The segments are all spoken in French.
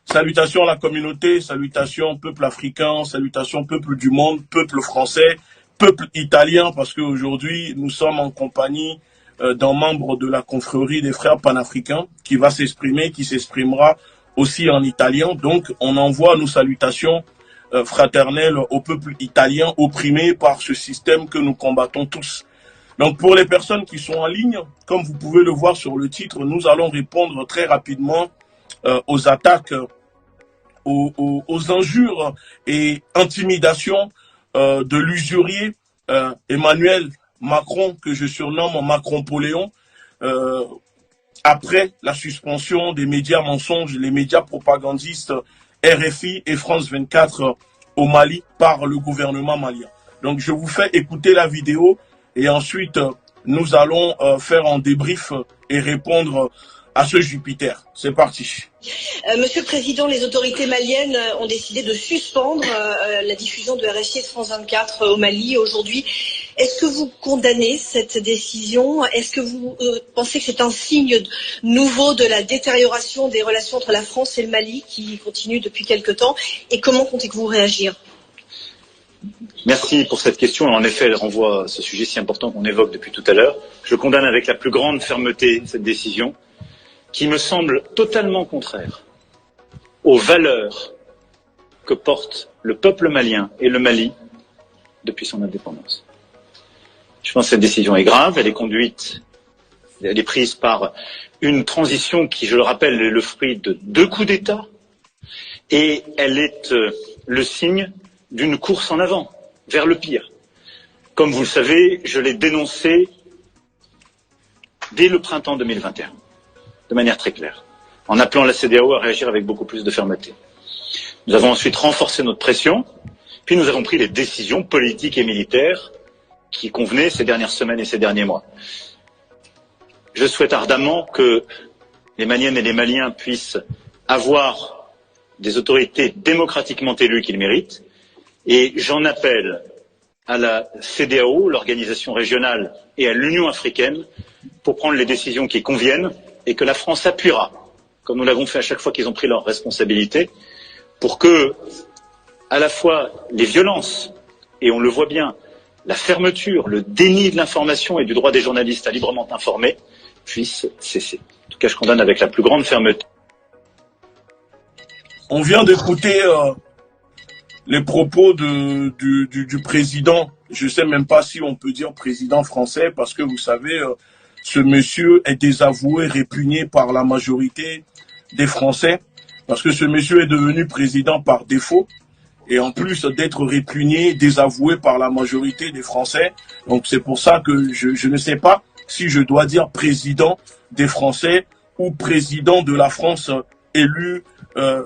Salutations à la communauté, salutations peuple africain, salutations peuple du monde, peuple français, peuple italien, parce qu'aujourd'hui, nous sommes en compagnie d'un membre de la confrérie des frères panafricains qui va s'exprimer, qui s'exprimera aussi en italien. Donc, on envoie nos salutations fraternelles au peuple italien opprimé par ce système que nous combattons tous. Donc, pour les personnes qui sont en ligne, comme vous pouvez le voir sur le titre, nous allons répondre très rapidement aux attaques, aux injures et intimidations de l'usurier Emmanuel Macron, que je surnomme Macron-Poléon, après la suspension des médias mensonges, les médias propagandistes RFI et France 24 au Mali par le gouvernement malien. Donc je vous fais écouter la vidéo et ensuite nous allons faire un débrief et répondre à ce Jupiter. C'est parti. Monsieur le Président, les autorités maliennes ont décidé de suspendre la diffusion de RFI et de France 24 au Mali aujourd'hui. Est-ce que vous condamnez cette décision? Est-ce que vous pensez que c'est un signe nouveau de la détérioration des relations entre la France et le Mali qui continue depuis quelque temps? Et comment comptez-vous réagir? Merci pour cette question. En effet, elle renvoie à ce sujet si important qu'on évoque depuis tout à l'heure. Je condamne avec la plus grande fermeté cette décision, qui me semble totalement contraire aux valeurs que porte le peuple malien et le Mali depuis son indépendance. Je pense que cette décision est grave, elle est prise par une transition qui, je le rappelle, est le fruit de 2 coups d'État, et elle est le signe d'une course en avant, vers le pire. Comme vous le savez, je l'ai dénoncé dès le printemps 2021. De manière très claire, en appelant la CEDEAO à réagir avec beaucoup plus de fermeté. Nous avons ensuite renforcé notre pression, puis nous avons pris les décisions politiques et militaires qui convenaient ces dernières semaines et ces derniers mois. Je souhaite ardemment que les Maliennes et les Maliens puissent avoir des autorités démocratiquement élues qu'ils méritent, et j'en appelle à la CEDEAO, l'organisation régionale, et à l'Union africaine pour prendre les décisions qui conviennent et que la France appuiera, comme nous l'avons fait à chaque fois qu'ils ont pris leurs responsabilités, pour que, à la fois, les violences, et on le voit bien, la fermeture, le déni de l'information et du droit des journalistes à librement informer, puissent cesser. En tout cas, je condamne avec la plus grande fermeté. On vient d'écouter les propos du président. Je ne sais même pas si on peut dire président français, parce que vous savez... ce monsieur est désavoué, répugné par la majorité des Français, parce que ce monsieur est devenu président par défaut, et en plus d'être répugné, désavoué par la majorité des Français. Donc c'est pour ça que je ne sais pas si je dois dire président des Français ou président de la France élu,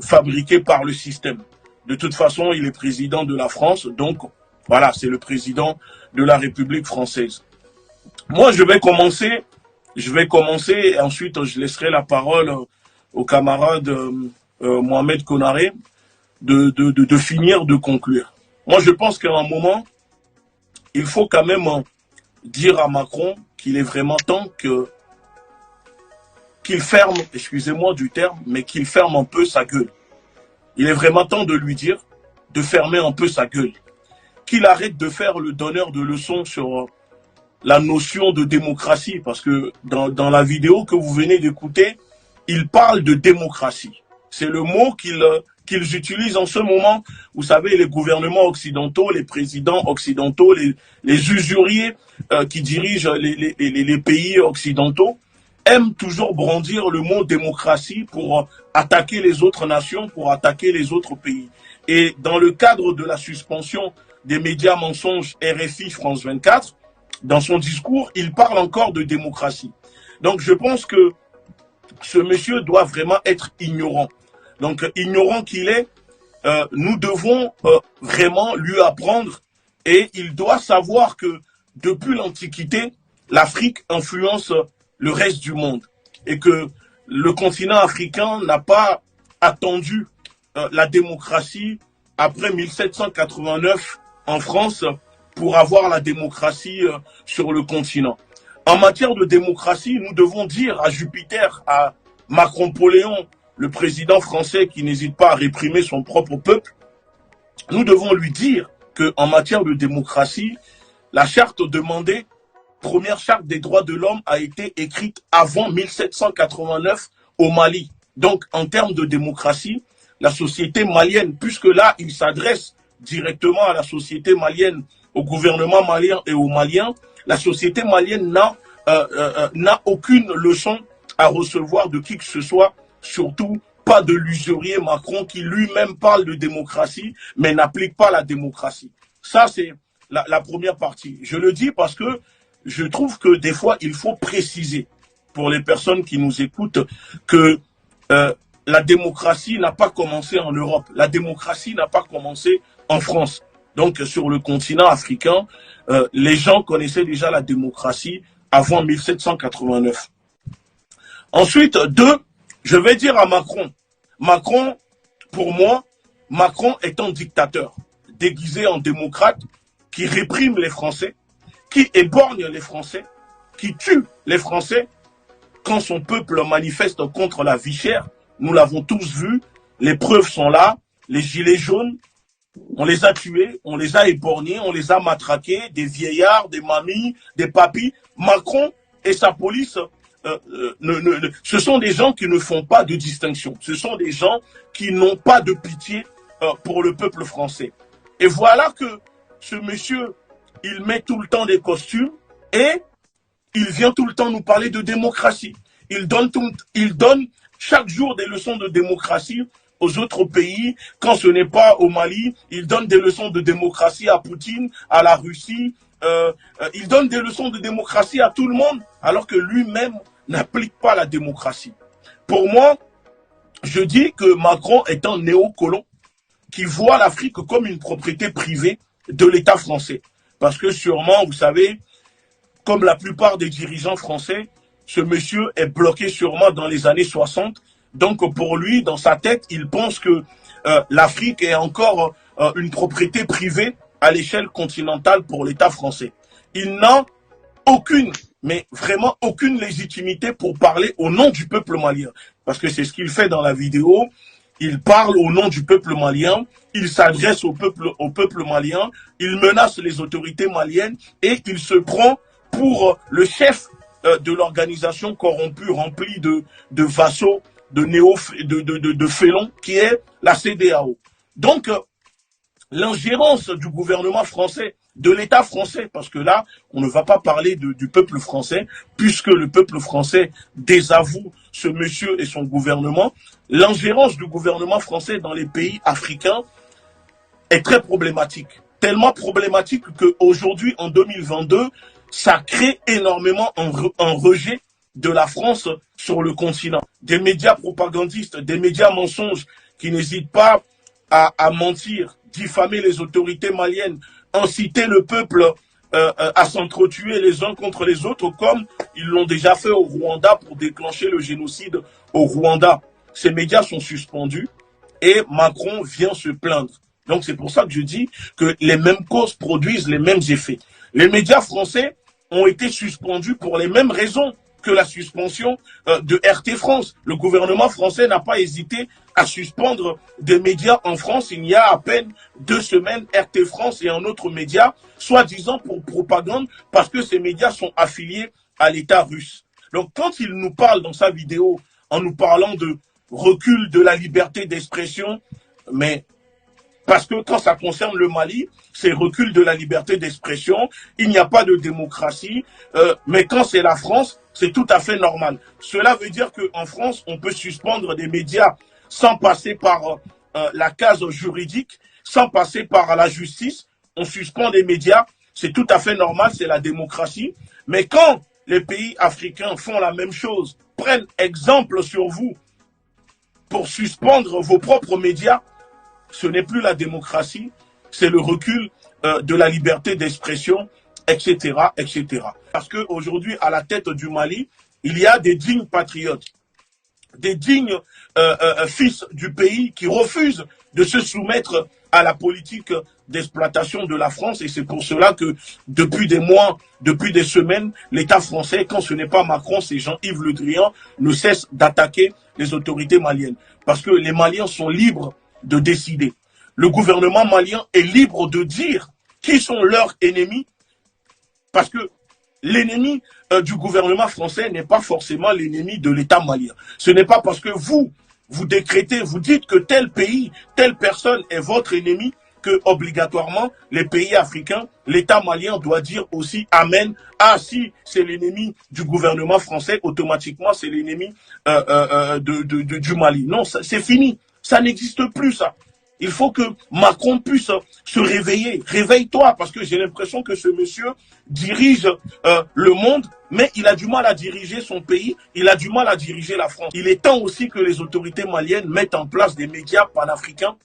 fabriqué par le système. De toute façon, il est président de la France, donc voilà, c'est le président de la République française. Moi, je vais commencer et ensuite je laisserai la parole au camarade Mohamed Konaré de finir, de conclure. Moi, je pense qu'à un moment, il faut quand même dire à Macron qu'il est vraiment temps qu'il ferme, excusez-moi du terme, mais qu'il ferme un peu sa gueule. Il est vraiment temps de lui dire de fermer un peu sa gueule. Qu'il arrête de faire le donneur de leçons sur... la notion de démocratie, parce que dans la vidéo que vous venez d'écouter, il parle de démocratie. C'est le mot qu'ils utilisent en ce moment. Vous savez, les gouvernements occidentaux, les présidents occidentaux, les usuriers qui dirigent les pays occidentaux aiment toujours brandir le mot démocratie pour attaquer les autres nations, pour attaquer les autres pays. Et dans le cadre de la suspension des médias mensonges RFI, France 24, dans son discours, il parle encore de démocratie. Donc, je pense que ce monsieur doit vraiment être ignorant. Donc, ignorant qu'il est, nous devons vraiment lui apprendre, et il doit savoir que depuis l'Antiquité, l'Afrique influence le reste du monde et que le continent africain n'a pas attendu la démocratie après 1789 en France pour avoir la démocratie sur le continent. En matière de démocratie, nous devons dire à Jupiter, à Macron-Poléon, le président français qui n'hésite pas à réprimer son propre peuple, nous devons lui dire qu'en matière de démocratie, la charte demandée, première charte des droits de l'homme, a été écrite avant 1789 au Mali. Donc, en termes de démocratie, la société malienne, puisque là, il s'adresse directement à la société malienne, au gouvernement malien et aux Maliens, la société malienne n'a aucune leçon à recevoir de qui que ce soit, surtout pas de l'usurier Macron qui lui-même parle de démocratie, mais n'applique pas la démocratie. Ça, c'est la première partie. Je le dis parce que je trouve que des fois, il faut préciser pour les personnes qui nous écoutent que la démocratie n'a pas commencé en Europe. La démocratie n'a pas commencé en France. Donc, sur le continent africain, les gens connaissaient déjà la démocratie avant 1789. Ensuite, je vais dire à Macron, pour moi, Macron est un dictateur, déguisé en démocrate, qui réprime les Français, qui éborgne les Français, qui tue les Français quand son peuple manifeste contre la vie chère. Nous l'avons tous vu, les preuves sont là, les gilets jaunes, on les a tués, on les a éborgnés, on les a matraqués, des vieillards, des mamies, des papis. Macron et sa police, ce sont des gens qui ne font pas de distinction. Ce sont des gens qui n'ont pas de pitié pour le peuple français. Et voilà que ce monsieur, il met tout le temps des costumes et il vient tout le temps nous parler de démocratie. Il donne chaque jour des leçons de démocratie aux autres pays. Quand ce n'est pas au Mali, il donne des leçons de démocratie à Poutine, à la Russie. Il donne des leçons de démocratie à tout le monde, alors que lui-même n'applique pas la démocratie. Pour moi, je dis que Macron est un néocolon qui voit l'Afrique comme une propriété privée de l'État français. Parce que sûrement, vous savez, comme la plupart des dirigeants français, ce monsieur est bloqué sûrement dans les années 60. Donc pour lui, dans sa tête, il pense que l'Afrique est encore une propriété privée à l'échelle continentale pour l'État français. Il n'a aucune, mais vraiment aucune légitimité pour parler au nom du peuple malien. Parce que c'est ce qu'il fait dans la vidéo. Il parle au nom du peuple malien, il s'adresse au peuple malien, il menace les autorités maliennes et il se prend pour le chef de l'organisation corrompue, remplie de vassaux, de félons, qui est la CEDEAO. Donc, l'ingérence du gouvernement français, de l'État français, parce que là, on ne va pas parler du peuple français, puisque le peuple français désavoue ce monsieur et son gouvernement. L'ingérence du gouvernement français dans les pays africains est très problématique. Tellement problématique qu'aujourd'hui, en 2022, ça crée énormément un rejet de la France sur le continent. Des médias propagandistes, des médias mensonges qui n'hésitent pas à mentir, diffamer les autorités maliennes, inciter le peuple à s'entretuer les uns contre les autres, comme ils l'ont déjà fait au Rwanda pour déclencher le génocide au Rwanda. Ces médias sont suspendus et Macron vient se plaindre. Donc c'est pour ça que je dis que les mêmes causes produisent les mêmes effets. Les médias français ont été suspendus pour les mêmes raisons que la suspension de RT France. Le gouvernement français n'a pas hésité à suspendre des médias en France. Il y a à peine 2 semaines, RT France et un autre média, soi-disant pour propagande, parce que ces médias sont affiliés à l'État russe. Donc quand il nous parle dans sa vidéo, en nous parlant de recul de la liberté d'expression, mais parce que quand ça concerne le Mali, c'est recul de la liberté d'expression, il n'y a pas de démocratie, mais quand c'est la France, c'est tout à fait normal. Cela veut dire qu'en France, on peut suspendre des médias sans passer par la case juridique, sans passer par la justice. On suspend des médias, c'est tout à fait normal, c'est la démocratie. Mais quand les pays africains font la même chose, prennent exemple sur vous pour suspendre vos propres médias, ce n'est plus la démocratie, c'est le recul de la liberté d'expression, etc., etc. Parce qu'aujourd'hui, à la tête du Mali, il y a des dignes patriotes, des dignes fils du pays qui refusent de se soumettre à la politique d'exploitation de la France. Et c'est pour cela que depuis des mois, depuis des semaines, l'État français, quand ce n'est pas Macron, c'est Jean-Yves Le Drian, ne cesse d'attaquer les autorités maliennes. Parce que les Maliens sont libres de décider. Le gouvernement malien est libre de dire qui sont leurs ennemis, parce que l'ennemi du gouvernement français n'est pas forcément l'ennemi de l'État malien. Ce n'est pas parce que vous décrétez, vous dites que tel pays, telle personne est votre ennemi, que obligatoirement les pays africains, l'État malien doit dire aussi Amen. Ah, si c'est l'ennemi du gouvernement français, automatiquement c'est l'ennemi du Mali. Non, c'est fini. Ça n'existe plus, ça. Il faut que Macron puisse se réveiller. Réveille-toi, parce que j'ai l'impression que ce monsieur dirige le monde, mais il a du mal à diriger son pays, il a du mal à diriger la France. Il est temps aussi que les autorités maliennes mettent en place des médias panafricains,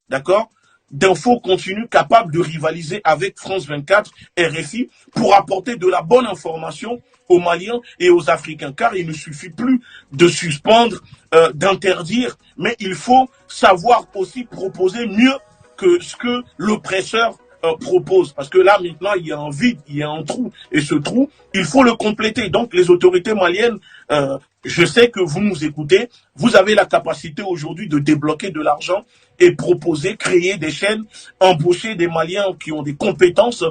d'accord, d'infos continues capables de rivaliser avec France 24, RFI, pour apporter de la bonne information aux Maliens et aux Africains. Car il ne suffit plus de suspendre, d'interdire, mais il faut savoir aussi proposer mieux que ce que l'oppresseur propose. Parce que là, maintenant, il y a un vide, il y a un trou. Et ce trou, il faut le compléter. Donc, les autorités maliennes, je sais que vous nous écoutez, vous avez la capacité aujourd'hui de débloquer de l'argent et proposer, créer des chaînes, embaucher des Maliens qui ont des compétences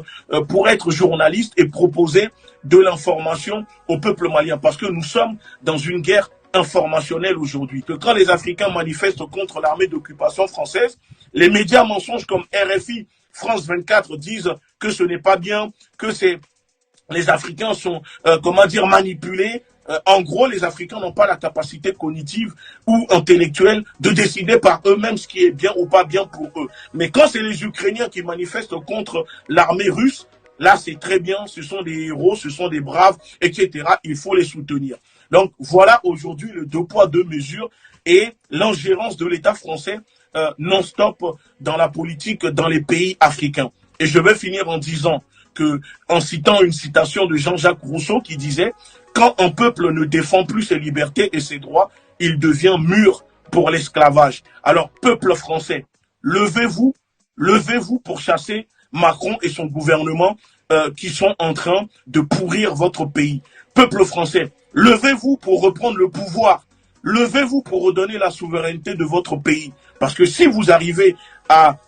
pour être journalistes et proposer de l'information au peuple malien. Parce que nous sommes dans une guerre informationnelle aujourd'hui. Que quand les Africains manifestent contre l'armée d'occupation française, les médias mensonges comme RFI, France 24 disent que ce n'est pas bien, que les Africains sont, manipulés. En gros, les Africains n'ont pas la capacité cognitive ou intellectuelle de décider par eux-mêmes ce qui est bien ou pas bien pour eux. Mais quand c'est les Ukrainiens qui manifestent contre l'armée russe, là c'est très bien, ce sont des héros, ce sont des braves, etc. Il faut les soutenir. Donc voilà aujourd'hui le 2 poids 2 mesures et l'ingérence de l'État français non-stop dans la politique dans les pays africains. Et je vais finir en disant que, en citant une citation de Jean-Jacques Rousseau qui disait « Quand un peuple ne défend plus ses libertés et ses droits, il devient mûr pour l'esclavage. » Alors, peuple français, levez-vous pour chasser Macron et son gouvernement qui sont en train de pourrir votre pays. Peuple français, levez-vous pour reprendre le pouvoir. Levez-vous pour redonner la souveraineté de votre pays. Parce que si vous arrivez à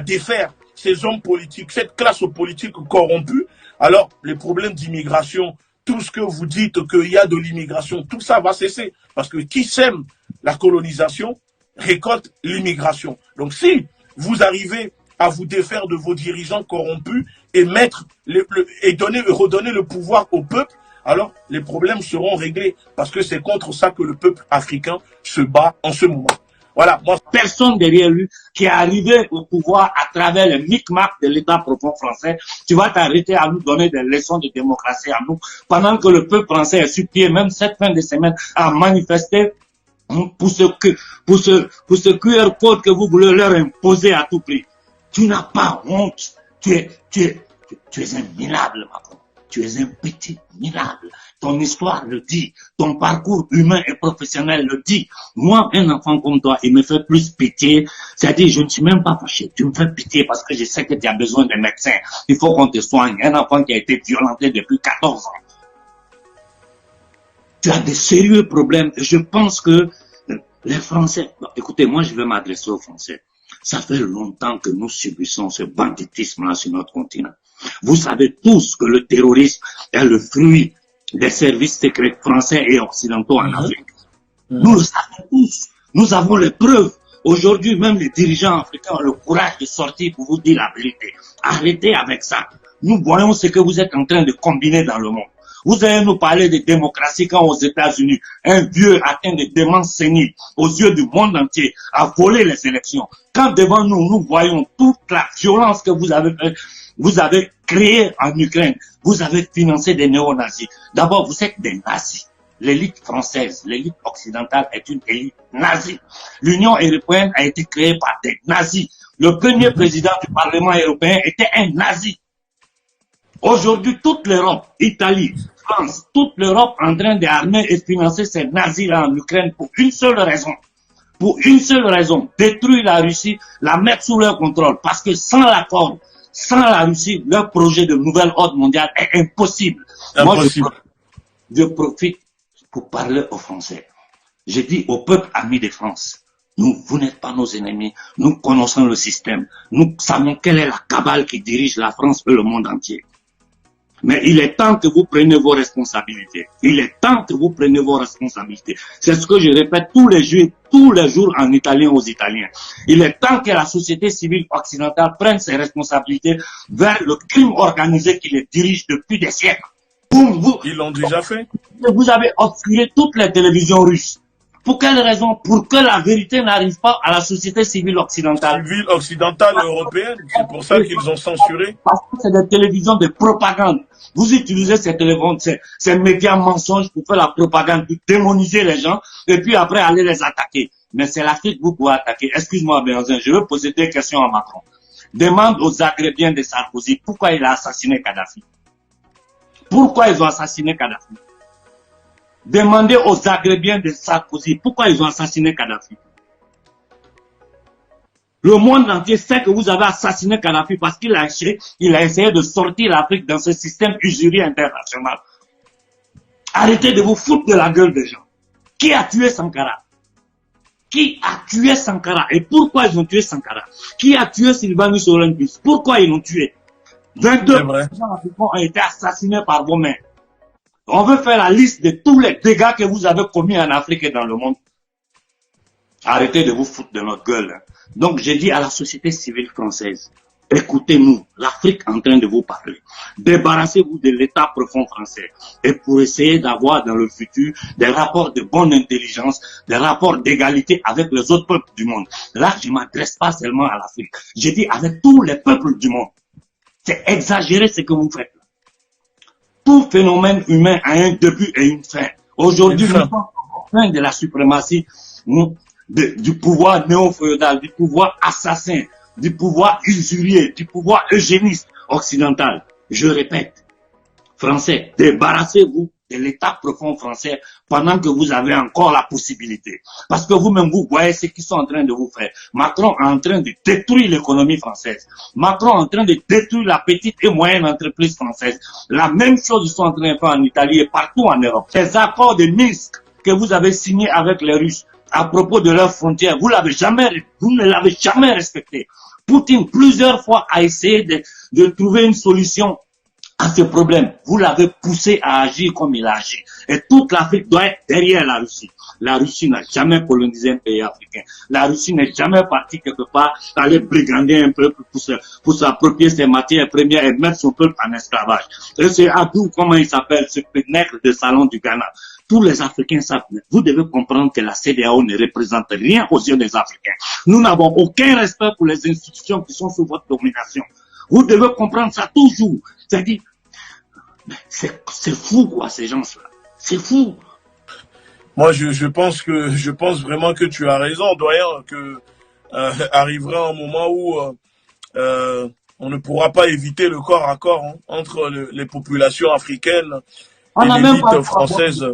défaire ces hommes politiques, cette classe politique corrompue, alors les problèmes d'immigration, tout ce que vous dites qu'il y a de l'immigration, tout ça va cesser. Parce que qui sème la colonisation récolte l'immigration. Donc si vous arrivez à vous défaire de vos dirigeants corrompus et redonner le pouvoir au peuple, alors les problèmes seront réglés. Parce que c'est contre ça que le peuple africain se bat en ce moment. Voilà. Personne derrière lui qui est arrivé au pouvoir à travers le micmac de l'État profond français. Tu vas t'arrêter à nous donner des leçons de démocratie à nous, pendant que le peuple français est sur pied, même cette fin de semaine, à manifester pour ce QR code que vous voulez leur imposer à tout prix. Tu n'as pas honte. Tu es un minable, Macron. Tu es un petit minable. Ton histoire le dit. Ton parcours humain et professionnel le dit. Moi, un enfant comme toi, il me fait plus pitié. C'est-à-dire, je ne suis même pas fâché. Tu me fais pitié parce que je sais que tu as besoin de médecin. Il faut qu'on te soigne. Un enfant qui a été violenté depuis 14 ans. Tu as de sérieux problèmes. Je pense que les Français... Bon, écoutez, moi, je vais m'adresser aux Français. Ça fait longtemps que nous subissons ce banditisme-là sur notre continent. Vous savez tous que le terrorisme est le fruit des services secrets français et occidentaux en Afrique. Nous le savons tous. Nous avons les preuves. Aujourd'hui, même les dirigeants africains ont le courage de sortir pour vous dire la vérité. Arrêtez avec ça. Nous voyons ce que vous êtes en train de combiner dans le monde. Vous allez nous parler de démocratie quand aux États-Unis, un vieux atteint de démence sénile aux yeux du monde entier a volé les élections. Quand devant nous, nous voyons toute la violence que vous avez créée en Ukraine, vous avez financé des néo-nazis. D'abord, vous êtes des nazis. L'élite française, l'élite occidentale est une élite nazie. L'Union européenne a été créée par des nazis. Le premier président du Parlement européen était un nazi. Aujourd'hui, toute l'Europe, Italie, France, toute l'Europe en train d'armer et financer ces nazis-là en Ukraine pour une seule raison. Pour une seule raison, détruire la Russie, la mettre sous leur contrôle. Parce que sans l'accord, sans la Russie, leur projet de nouvel ordre mondial est impossible. Impossible. Moi, je profite pour parler aux Français. Je dis au peuple ami de France, vous n'êtes pas nos ennemis, nous connaissons le système, nous savons quelle est la cabale qui dirige la France et le monde entier. Mais il est temps que vous preniez vos responsabilités. Il est temps que vous preniez vos responsabilités. C'est ce que je répète tous les jours en italien aux Italiens. Il est temps que la société civile occidentale prenne ses responsabilités vers le crime organisé qui les dirige depuis des siècles. Ils l'ont déjà fait. Vous avez obscuré toutes les télévisions russes. Pour quelle raison? Pour que la vérité n'arrive pas à la société civile occidentale. Civile occidentale européenne, c'est pour ça qu'ils ont censuré. Parce que c'est des télévisions de propagande. Vous utilisez ces médias mensonges pour faire la propagande, pour démoniser les gens, et puis après aller les attaquer. Mais c'est l'Afrique que vous pouvez attaquer. Excuse-moi, Béanzin, je veux poser des questions à Macron. Demande aux Agrébiens de Sarkozy pourquoi il a assassiné Kadhafi. Pourquoi ils ont assassiné Kadhafi? Demandez aux Agrébiens de Sarkozy pourquoi ils ont assassiné Kadhafi. Le monde entier sait que vous avez assassiné Kadhafi parce qu'il a essayé de sortir l'Afrique dans ce système usurier international. Arrêtez de vous foutre de la gueule des gens. Qui a tué Sankara? Qui a tué Sankara? Et pourquoi ils ont tué Sankara? Qui a tué Sylvanus Olympus? Pourquoi ils l'ont tué? 22 présidents africains ont été assassinés par vos mains. On veut faire la liste de tous les dégâts que vous avez commis en Afrique et dans le monde. Arrêtez de vous foutre de notre gueule. Donc, j'ai dit à la société civile française, écoutez-nous, l'Afrique est en train de vous parler. Débarrassez-vous de l'État profond français. Et pour essayer d'avoir dans le futur des rapports de bonne intelligence, des rapports d'égalité avec les autres peuples du monde. Là, je ne m'adresse pas seulement à l'Afrique. J'ai dit avec tous les peuples du monde. C'est exagéré ce que vous faites. Tout phénomène humain a un début et une fin. Aujourd'hui, nous sommes en fin de la suprématie du pouvoir néo-féodal, du pouvoir assassin, du pouvoir usurier, du pouvoir eugéniste occidental. Je répète, Français, débarrassez-vous de l'État profond français pendant que vous avez encore la possibilité. Parce que vous-même, vous voyez ce qu'ils sont en train de vous faire. Macron est en train de détruire l'économie française. Macron est en train de détruire la petite et moyenne entreprise française. La même chose ils sont en train de faire en Italie et partout en Europe. Les accords de Minsk que vous avez signés avec les Russes à propos de leurs frontières, vous ne l'avez jamais respecté. Poutine, plusieurs fois, a essayé de trouver une solution à ce problème. Vous l'avez poussé à agir comme il a agi. Et toute l'Afrique doit être derrière la Russie. La Russie n'a jamais colonisé un pays africain. La Russie n'est jamais partie quelque part aller brigander un peuple pour s'approprier ses matières premières et mettre son peuple en esclavage. Et c'est Abdou, comment il s'appelle, ce nègre de salon du Ghana. Tous les Africains savent, vous devez comprendre que la CEDEAO ne représente rien aux yeux des Africains. Nous n'avons aucun respect pour les institutions qui sont sous votre domination. Vous devez comprendre ça toujours. C'est-à-dire, c'est fou quoi, ces gens-là. C'est fou. Moi, je pense vraiment que tu as raison, doyen, que arrivera un moment où on ne pourra pas éviter le corps à corps entre les populations africaines et l'élite française.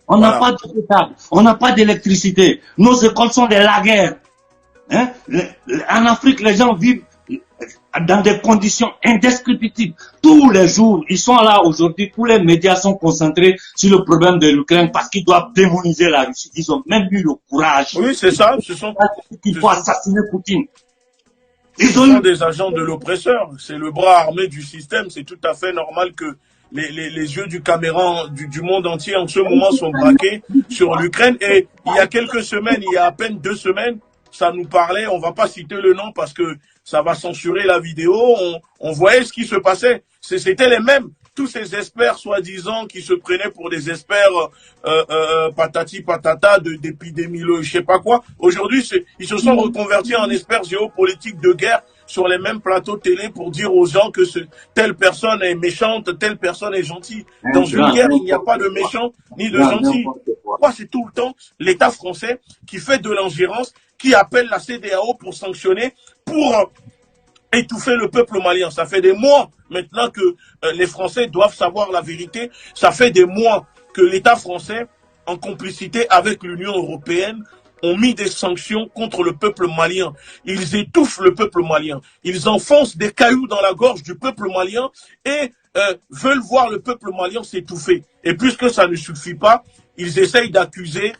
On n'a pas de pétard, on n'a pas d'électricité. Nos écoles sont des laguerres. Hein? En Afrique, les gens vivent dans des conditions indescriptibles. Tous les jours, ils sont là aujourd'hui, tous les médias sont concentrés sur le problème de l'Ukraine parce qu'ils doivent démoniser la Russie. Ils ont même eu le courage. Oui, c'est ça. Il faut assassiner Poutine. Ils sont des agents de l'oppresseur. C'est le bras armé du système. C'est tout à fait normal que les yeux du caméra du monde entier en ce moment sont braqués sur l'Ukraine. Et il y a quelques semaines, il y a à peine 2 semaines, ça nous parlait, on va pas citer le nom parce que ça va censurer la vidéo, on voyait ce qui se passait. C'était les mêmes, tous ces experts soi-disant qui se prenaient pour des experts patati patata d'épidémie, je sais pas quoi. Aujourd'hui, ils se sont reconvertis en experts géopolitiques de guerre sur les mêmes plateaux télé pour dire aux gens que telle personne est méchante, telle personne est gentille. Dans une guerre, il n'y a pas de méchant ni de gentil. Pourquoi c'est tout le temps l'État français qui fait de l'ingérence, qui appelle la CEDEAO pour sanctionner, pour étouffer le peuple malien. Ça fait des mois maintenant que les Français doivent savoir la vérité. Ça fait des mois que l'État français, en complicité avec l'Union européenne, ont mis des sanctions contre le peuple malien. Ils étouffent le peuple malien. Ils enfoncent des cailloux dans la gorge du peuple malien et veulent voir le peuple malien s'étouffer. Et puisque ça ne suffit pas, ils essayent d'accuser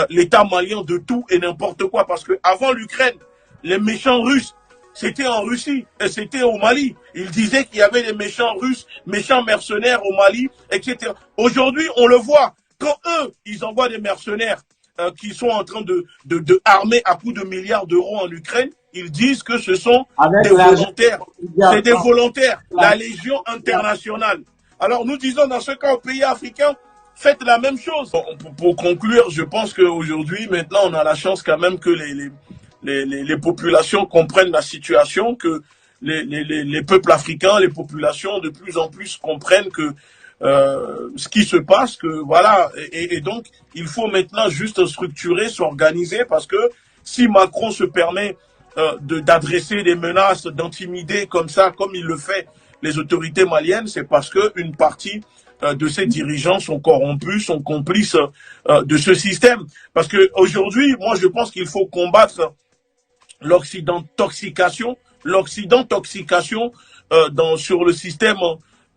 l'État malien de tout et n'importe quoi. Parce que avant l'Ukraine, les méchants Russes, c'était en Russie et c'était au Mali. Ils disaient qu'il y avait des méchants Russes, méchants mercenaires au Mali, etc. Aujourd'hui, on le voit. Quand eux, ils envoient des mercenaires qui sont en train de armer à coups de milliards d'euros en Ukraine, ils disent que ce sont des volontaires. C'est des volontaires, la Légion internationale. Alors nous disons dans ce cas aux pays africains, faites la même chose. Pour conclure, je pense qu'aujourd'hui, maintenant, on a la chance quand même que les populations comprennent la situation, que les peuples africains, les populations de plus en plus comprennent que ce qui se passe, que voilà, et donc il faut maintenant juste structurer, s'organiser, parce que si Macron se permet d'adresser des menaces, d'intimider comme ça, comme il le fait les autorités maliennes, c'est parce que une partie de ces dirigeants sont corrompus, sont complices de ce système. Parce que aujourd'hui, moi je pense qu'il faut combattre l'Occidentoxication sur le système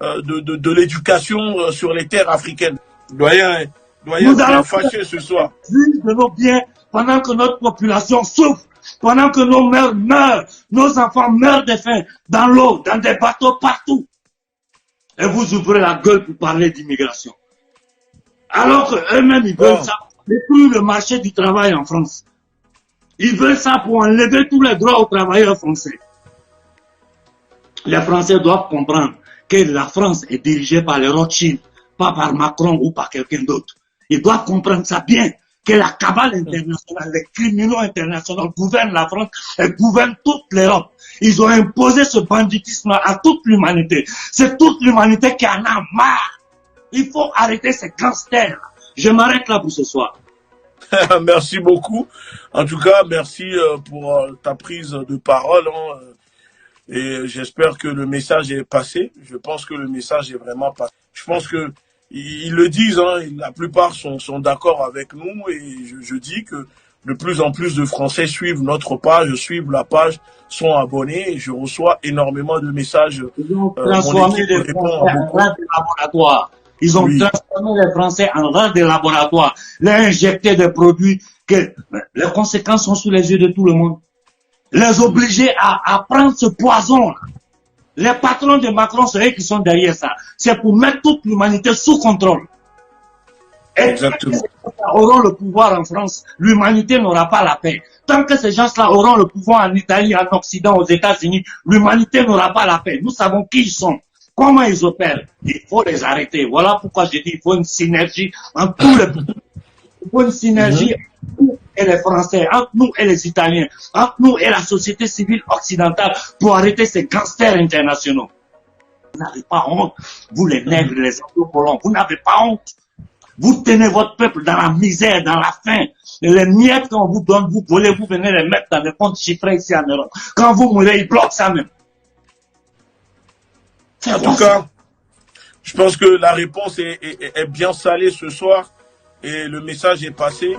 de l'éducation sur les terres africaines. Doyen, Nous allons fâché ce soir. vivre de nos biens pendant que notre population souffre, pendant que nos mères meurent, nos enfants meurent de faim, dans l'eau, dans des bateaux partout. Et vous ouvrez la gueule pour parler d'immigration. Alors qu'eux-mêmes, ils veulent ça pour détruire le marché du travail en France. Ils veulent ça pour enlever tous les droits aux travailleurs français. Les Français doivent comprendre que la France est dirigée par les Rothschild, pas par Macron ou par quelqu'un d'autre. Ils doivent comprendre ça bien, que la cabale internationale, les criminels internationaux gouvernent la France et gouvernent toute l'Europe. Ils ont imposé ce banditisme à toute l'humanité. C'est toute l'humanité qui en a marre. Il faut arrêter ces gangsters. Je m'arrête là pour ce soir. Merci beaucoup. En tout cas, merci pour ta prise de parole. Et j'espère que le message est passé. Je pense que le message est vraiment passé. Je pense que ils le disent, la plupart sont d'accord avec nous, et je dis que de plus en plus de Français suivent notre page, suivent la page, sont abonnés, et je reçois énormément de messages. Ils ont transformé les Français en rats de laboratoire. Ils ont transformé les Français en rats de laboratoire. Les injecté des produits que les conséquences sont sous les yeux de tout le monde. Les obliger à prendre ce poison. Les patrons de Macron, c'est eux qui sont derrière ça. C'est pour mettre toute l'humanité sous contrôle. Et exactement. tant que ces gens auront le pouvoir en France, l'humanité n'aura pas la paix. Tant que ces gens-là auront le pouvoir en Italie, en Occident, aux États-Unis, l'humanité n'aura pas la paix. Nous savons qui ils sont, comment ils opèrent. Il faut les arrêter. Voilà pourquoi je dis qu'il faut une synergie entre tous les pays. Il faut une synergie entre nous et les Français, entre nous et les Italiens, entre nous et la société civile occidentale pour arrêter ces gangsters internationaux. Vous n'avez pas honte, vous les nègres, les anglo-colons, vous n'avez pas honte. Vous tenez votre peuple dans la misère, dans la faim. Et les miettes qu'on vous donne, vous volez, vous venez les mettre dans des comptes chiffrés ici en Europe. Quand vous mourrez, ils bloquent ça même. En tout cas, je pense que la réponse est bien salée ce soir et le message est passé.